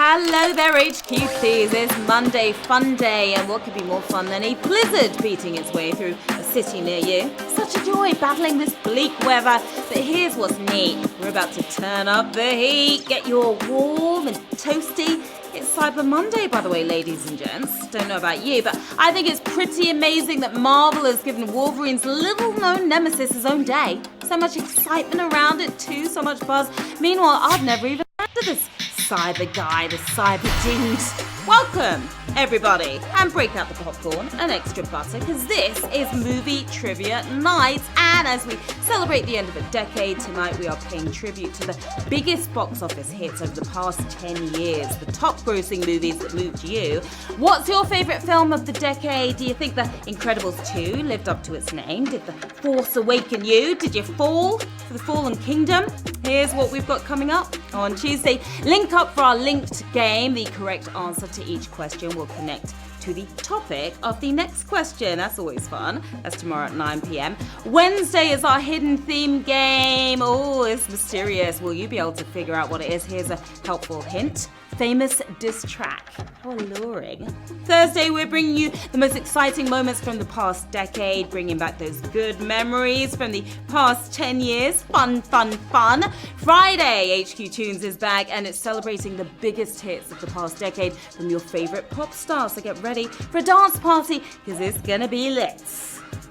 Hello there, HQCs. It's Monday Fun Day, and what could be more fun than a blizzard beating its way through a city near you? Such a joy battling this bleak weather. But here's what's neat. We're about to turn up the heat, get you all warm and toasty. It's Cyber Monday, by the way, ladies and gents. Don't know about you, but I think it's pretty amazing that Marvel has given Wolverine's little-known nemesis his own day. So much excitement around it, too, so much buzz. Meanwhile, I've never even heard of this cyber guy, the cyber dude. Welcome, everybody, and break out the popcorn and extra butter, because this is Movie Trivia Night. And as we celebrate the end of a decade, tonight we are paying tribute to the biggest box office hits over the past 10 years, the top grossing movies that moved you. What's your favourite film of the decade? Do you think The Incredibles 2 lived up to its name? Did The Force awaken you? Did you fall for the Fallen Kingdom? Here's what we've got coming up on Tuesday. Link up for our linked game. The correct answer to each question will connect to the topic of the next question. That's always fun. That's tomorrow at 9 p.m. Wednesday is our hidden theme game. Oh, it's mysterious. Will you be able to figure out what it is? Here's a helpful hint. Famous diss track. How alluring. Thursday, we're bringing you the most exciting moments from the past decade, bringing back those good memories from the past 10 years. Fun, fun, fun. Friday, HQ Tunes is back, and it's celebrating the biggest hits of the past decade from your favorite pop stars. So get ready for a dance party, because it's gonna be lit.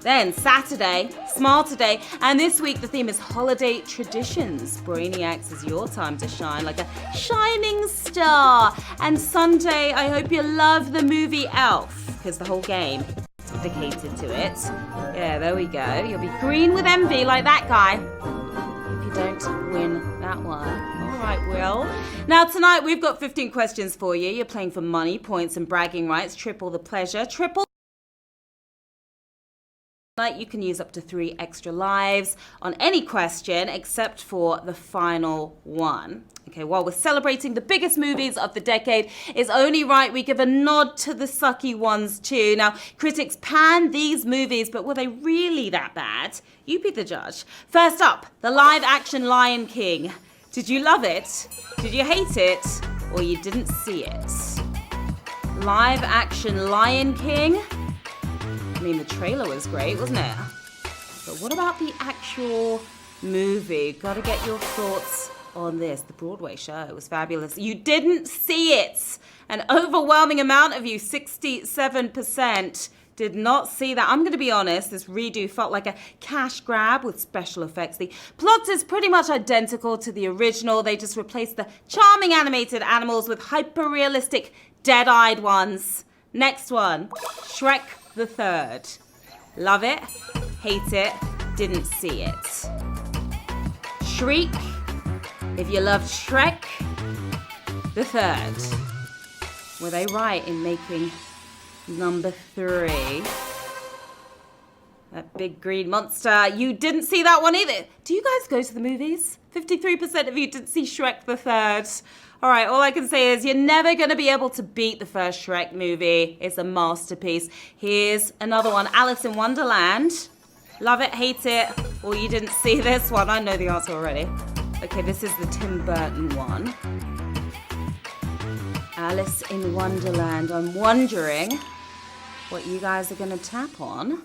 Then Saturday, Smarter Day, and this week the theme is holiday traditions. Brainiacs is your time to shine like a shining star. And Sunday, I hope you love the movie Elf, because the whole game is dedicated to it. Yeah, there we go. You'll be green with envy like that guy if you don't win that one. All right, Will. Now tonight we've got 15 questions for you. You're playing for money, points, and bragging rights. Triple the pleasure. Triple. You can use up to 3 extra lives on any question except for the final one. Okay, while we're celebrating the biggest movies of the decade, it's only right we give a nod to the sucky ones too. Now, critics panned these movies, but were they really that bad? You be the judge. First up, the live-action Lion King. Did you love it? Did you hate it? Or you didn't see it? Live-action Lion King? I mean, the trailer was great, wasn't it? But what about the actual movie? Gotta get your thoughts on this. The Broadway show was fabulous. You didn't see it. An overwhelming amount of you, 67%, did not see that. I'm gonna be honest, this redo felt like a cash grab with special effects. The plot is pretty much identical to the original. They just replaced the charming animated animals with hyper-realistic, dead-eyed ones. Next one, Shrek the Third. Love it, hate it, didn't see it. Shriek, if you loved Shrek the Third. Were they right in making number 3? That big green monster. You didn't see that one either. Do you guys go to the movies? 53% of you didn't see Shrek the Third. All right, all I can say is you're never going to be able to beat the first Shrek movie. It's a masterpiece. Here's another one, Alice in Wonderland. Love it, hate it, or you didn't see this one. I know the answer already. Okay, this is the Tim Burton one. Alice in Wonderland. I'm wondering what you guys are going to tap on.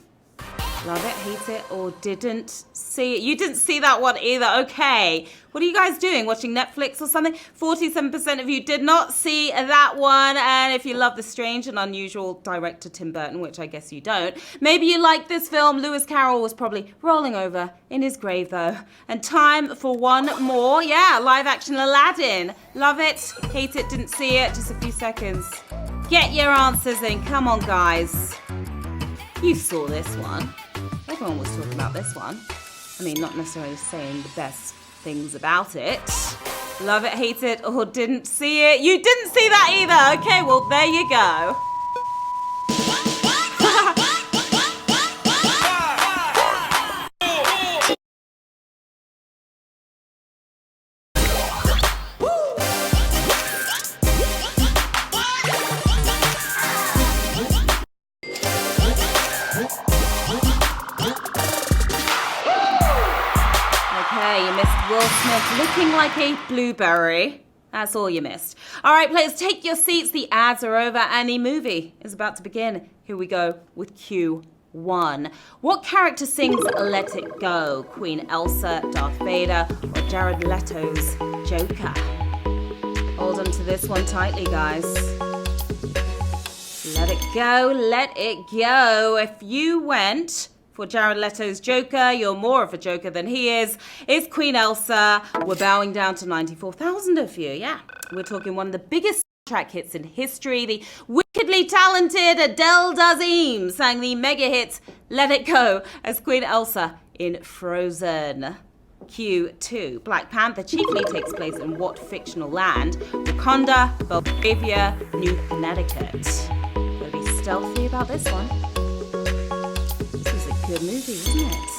Love it, hate it, or didn't see it. You didn't see that one either. Okay. What are you guys doing? Watching Netflix or something? 47% of you did not see that one. And if you love the strange and unusual director Tim Burton, which I guess you don't, maybe you like this film. Lewis Carroll was probably rolling over in his grave, though. And time for one more. Yeah, live action Aladdin. Love it, hate it, didn't see it. Just a few seconds. Get your answers in. Come on, guys. You saw this one. Everyone was talking about this one. I mean, not necessarily saying the best things about it. Love it, hate it, or didn't see it. You didn't see that either. Okay, well, there you go. You missed Will Smith looking like a blueberry That's all you missed. All right, players, take your seats. The ads are over and the movie is about to begin. Here we go with Q1. What character sings Let It Go? Queen Elsa, Darth Vader, or Jared Leto's Joker? Hold on to this one tightly, guys. Let it go, let it go. If you went for Jared Leto's Joker, you're more of a Joker than he is. It's Queen Elsa. We're bowing down to 94,000 of you. Yeah, we're talking one of the biggest soundtrack hits in history. The wickedly talented Adele Dazeem sang the mega hit Let It Go as Queen Elsa in Frozen. Q2. Black Panther chiefly takes place in what fictional land? Wakanda, Belgravia, New Connecticut. Gotta be stealthy about this one. This is a good movie, isn't it?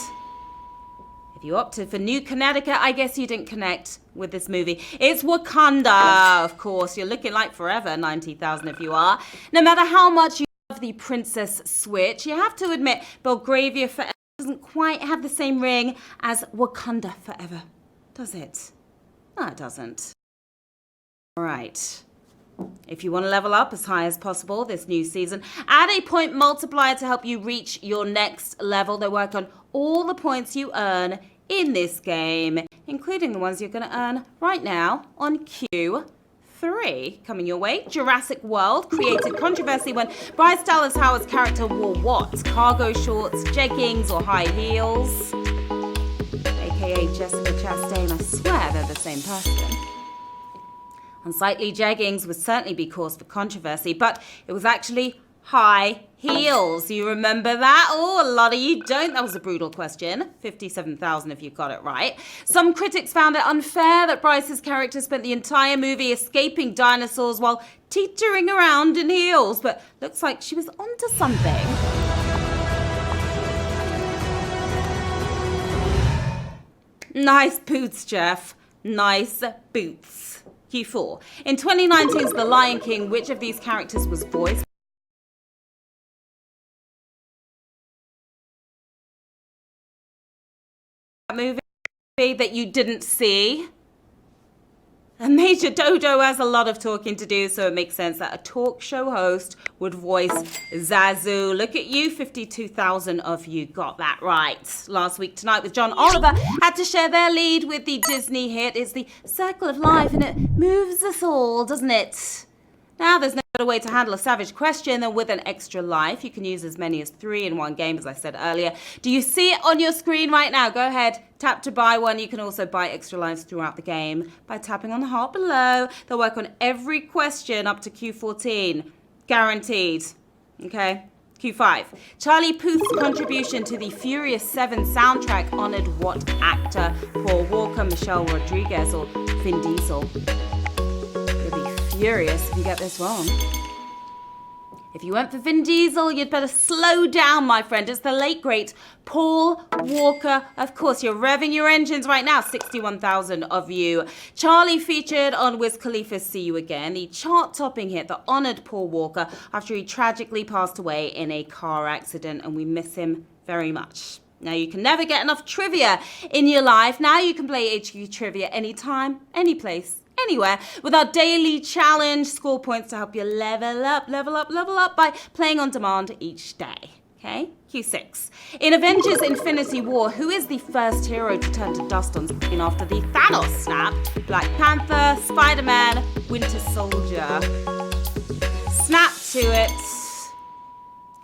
If you opted for New Connecticut, I guess you didn't connect with this movie. It's Wakanda, of course. You're looking like forever, 90,000 if you are. No matter how much you love the Princess Switch, you have to admit Belgravia Forever doesn't quite have the same ring as Wakanda Forever, does it? No, it doesn't. All right. If you want to level up as high as possible this new season, add a point multiplier to help you reach your next level. They work on all the points you earn in this game, including the ones you're going to earn right now on Q3. Coming your way, Jurassic World created controversy when Bryce Dallas Howard's character wore what? Cargo shorts, jeggings, or high heels? AKA Jessica Chastain. I swear they're the same person. Unsightly jeggings would certainly be cause for controversy, but it was actually high heels. You remember that? Oh, a lot of you don't. That was a brutal question. 57,000 if you got it right. Some critics found it unfair that Bryce's character spent the entire movie escaping dinosaurs while teetering around in heels, but looks like she was onto something. Nice boots, Jeff. Nice boots. Q4. In 2019's The Lion King, which of these characters was voiced movie that you didn't see? And Major Dodo has a lot of talking to do, so it makes sense that a talk show host would voice Zazu. Look at you, 52,000 of you got that right. Last week tonight with John Oliver had to share their lead with the Disney hit. It's the circle of life and it moves us all, doesn't it? Now, there's no better way to handle a savage question than with an extra life. You can use as many as 3 in one game, as I said earlier. Do you see it on your screen right now? Go ahead, tap to buy one. You can also buy extra lives throughout the game by tapping on the heart below. They'll work on every question up to Q14. Guaranteed. Okay? Q5. Charlie Puth's contribution to the Furious 7 soundtrack honored what actor? Paul Walker, Michelle Rodriguez, or Vin Diesel? Furious if you get this wrong. If you went for Vin Diesel, you'd better slow down, my friend. It's the late, great Paul Walker. Of course, you're revving your engines right now. 61,000 of you. Charlie featured on Wiz Khalifa's See You Again, the chart-topping hit that honored Paul Walker after he tragically passed away in a car accident, and we miss him very much. Now, you can never get enough trivia in your life. Now you can play HQ Trivia anytime, any place, anywhere with our daily challenge. Score points to help you level up by playing on demand each day. Okay? Q6. In Avengers Infinity War, who is the first hero to turn to dust on screen after the Thanos snap? Black Panther, Spider-Man, Winter Soldier. Snap to it.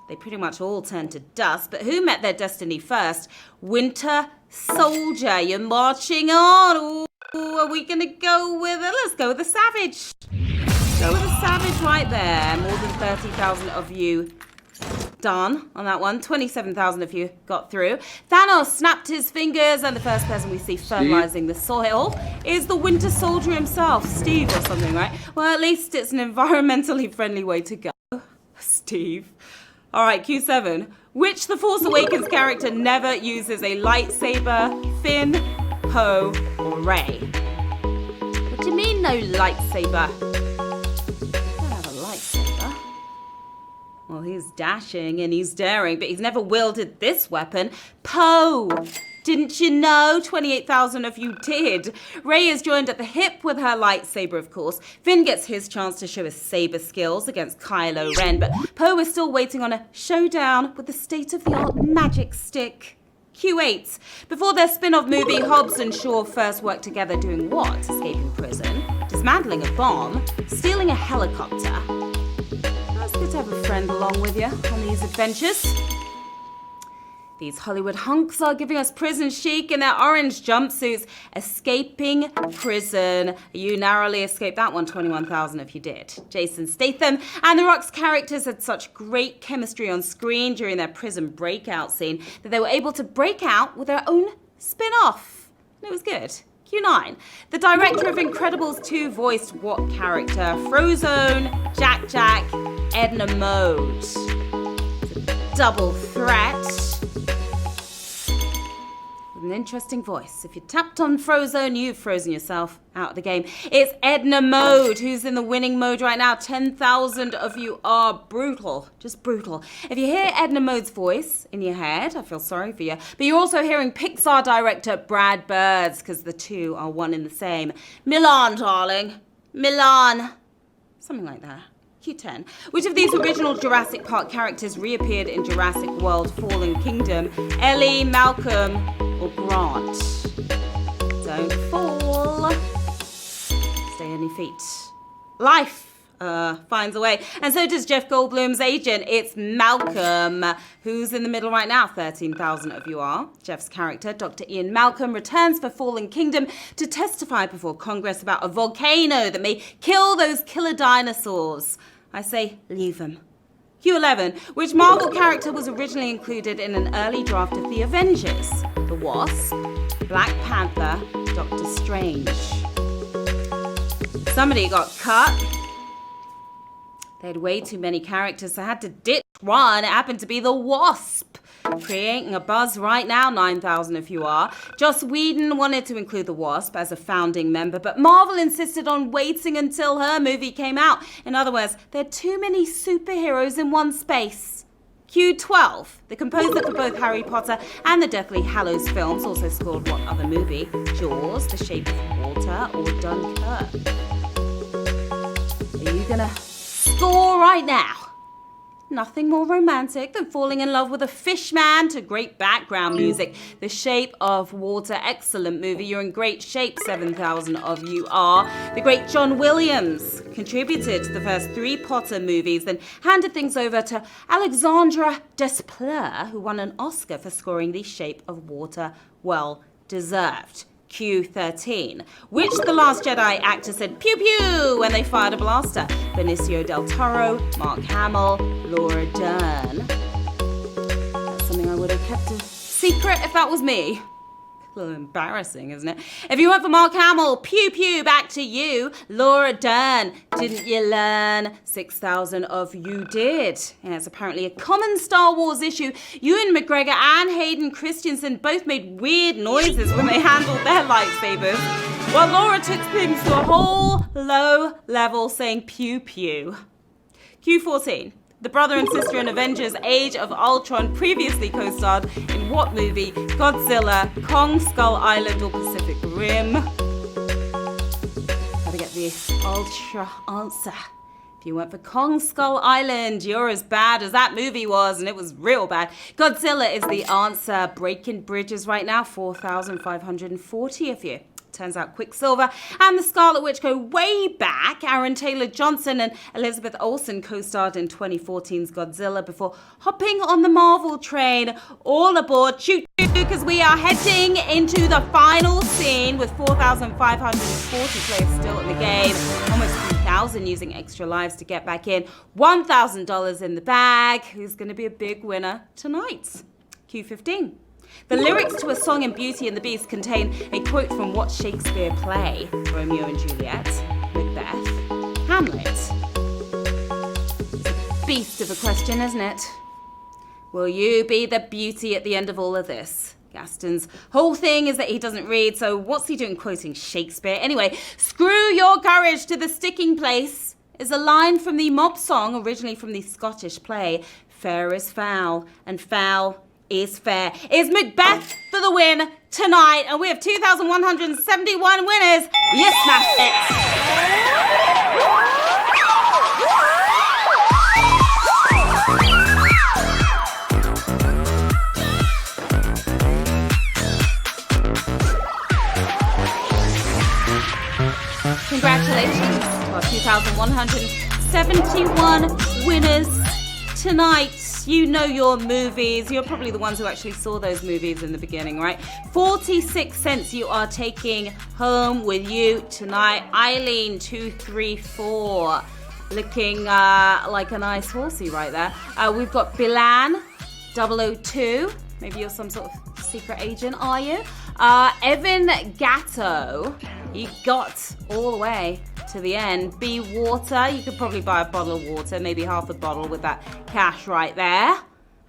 They pretty much all turned to dust, but who met their destiny first? Winter Soldier. You're marching on. Ooh, are we going to go with it? Let's go with the Savage. Go with the Savage right there. More than 30,000 of you done on that one. 27,000 of you got through. Thanos snapped his fingers, and the first person we see fertilizing the soil is the Winter Soldier himself. Steve or something, right? Well, at least it's an environmentally friendly way to go. Steve. All right, Q7. Which The Force Awakens character never uses a lightsaber? Finn, Poe, or Rey? What do you mean, no lightsaber? I don't have a lightsaber. Well, he's dashing and he's daring, but he's never wielded this weapon. Poe! Didn't you know? 28,000 of you did. Rey is joined at the hip with her lightsaber, of course. Finn gets his chance to show his saber skills against Kylo Ren, but Poe is still waiting on a showdown with the state-of-the-art magic stick. Q8. Before their spin-off movie, Hobbs and Shaw first worked together doing what? Escaping prison, dismantling a bomb, stealing a helicopter. It's good to have a friend along with you on these adventures. These Hollywood hunks are giving us prison chic in their orange jumpsuits, escaping prison. You narrowly escaped that one, 21,000 if you did. Jason Statham and The Rock's characters had such great chemistry on screen during their prison breakout scene that they were able to break out with their own spin-off. And it was good. Q9. The director of Incredibles 2 voiced what character? Frozone, Jack Jack, Edna Mode. It's a double threat. An interesting voice. If you tapped on Frozone, you've frozen yourself out of the game. It's Edna Mode who's in the winning mode right now. 10,000 of you are brutal. Just brutal. If you hear Edna Mode's voice in your head, I feel sorry for you. But you're also hearing Pixar director Brad Bird's, because the two are one in the same. Milan, darling. Milan. Something like that. Q10. Which of these original Jurassic Park characters reappeared in Jurassic World Fallen Kingdom? Ellie, Malcolm, or Grant? Don't fall. Stay on your feet. Life finds a way. And so does Jeff Goldblum's agent. It's Malcolm, who's in the middle right now. 13,000 of you are. Jeff's character, Dr. Ian Malcolm, returns for Fallen Kingdom to testify before Congress about a volcano that may kill those killer dinosaurs. I say, leave them. Q11. Which Marvel character was originally included in an early draft of The Avengers? The Wasp, Black Panther, Doctor Strange. Somebody got cut. They had way too many characters, so I had to ditch one. It happened to be the Wasp. Creating a buzz right now, 9,000 if you are. Joss Whedon wanted to include the Wasp as a founding member, but Marvel insisted on waiting until her movie came out. In other words, there are too many superheroes in one space. Q12. The composer for both Harry Potter and the Deathly Hallows films also scored what other movie? Jaws, The Shape of Water, or Dunkirk? Are you gonna score right now? Nothing more romantic than falling in love with a fish man to great background music. The Shape of Water, excellent movie. You're in great shape, 7,000 of you are. The great John Williams contributed to the first 3 Potter movies, then handed things over to Alexandra Desplat, who won an Oscar for scoring The Shape of Water. Well deserved. Q13. Which The Last Jedi actor said pew pew when they fired a blaster? Benicio del Toro, Mark Hamill, Laura Dern. That's something I would have kept a secret if that was me. A little embarrassing, isn't it? If you went for Mark Hamill, pew pew, back to you. Laura Dern, didn't you learn? 6,000 of you did. Yeah, it's apparently a common Star Wars issue. Ewan McGregor and Hayden Christensen both made weird noises when they handled their lightsabers, while Laura took things to a whole low level, saying pew pew. Q14. The brother and sister in Avengers Age of Ultron previously co-starred in what movie? Godzilla, Kong Skull Island, or Pacific Rim? Gotta get the ultra answer. If you went for Kong Skull Island, you're as bad as that movie was, and it was real bad. Godzilla is the answer. Breaking bridges right now, 4,540 of you. Turns out Quicksilver and the Scarlet Witch go way back. Aaron Taylor-Johnson and Elizabeth Olsen co-starred in 2014's Godzilla before hopping on the Marvel train. All aboard, choo-choo, because we are heading into the final scene with 4,540 players still in the game. Almost 3,000 using extra lives to get back in. $1,000 in the bag. Who's going to be a big winner tonight? Q15. The lyrics to a song in Beauty and the Beast contain a quote from what Shakespeare play? Romeo and Juliet, Macbeth, Hamlet. It's a beast of a question, isn't it? Will you be the beauty at the end of all of this? Gaston's whole thing is that he doesn't read, so what's he doing quoting Shakespeare? Anyway, screw your courage to the sticking place is a line from the mob song originally from the Scottish play Fair is Foul, and foul is fair. Is Macbeth for the win tonight? And we have 2,171 winners. You smashed it. Congratulations to our 2,171 winners tonight. You know your movies. You're probably the ones who actually saw those movies in the beginning, right? 46 cents you are taking home with you tonight. Eileen 234, looking like a nice horsey right there. We've got Bilan 002. Maybe you're some sort of secret agent, are you? Evan Gatto, you got all the way to the end. Be Water, you could probably buy a bottle of water, maybe half a bottle with that cash right there.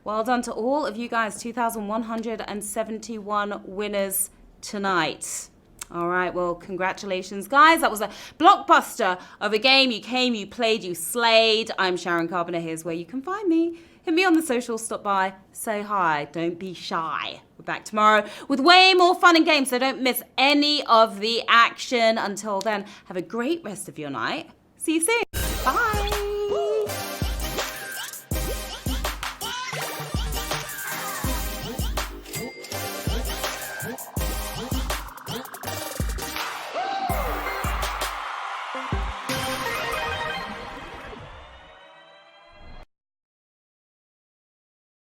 Well done to all of you guys, 2,171 winners tonight. All right, well, congratulations, guys. That was a blockbuster of a game. You came, you played, you slayed. I'm Sharon Carpenter. Here's where you can find me. Hit me on the socials, stop by, say hi, don't be shy. We're back tomorrow with way more fun and games, so don't miss any of the action. Until then, have a great rest of your night. See you soon.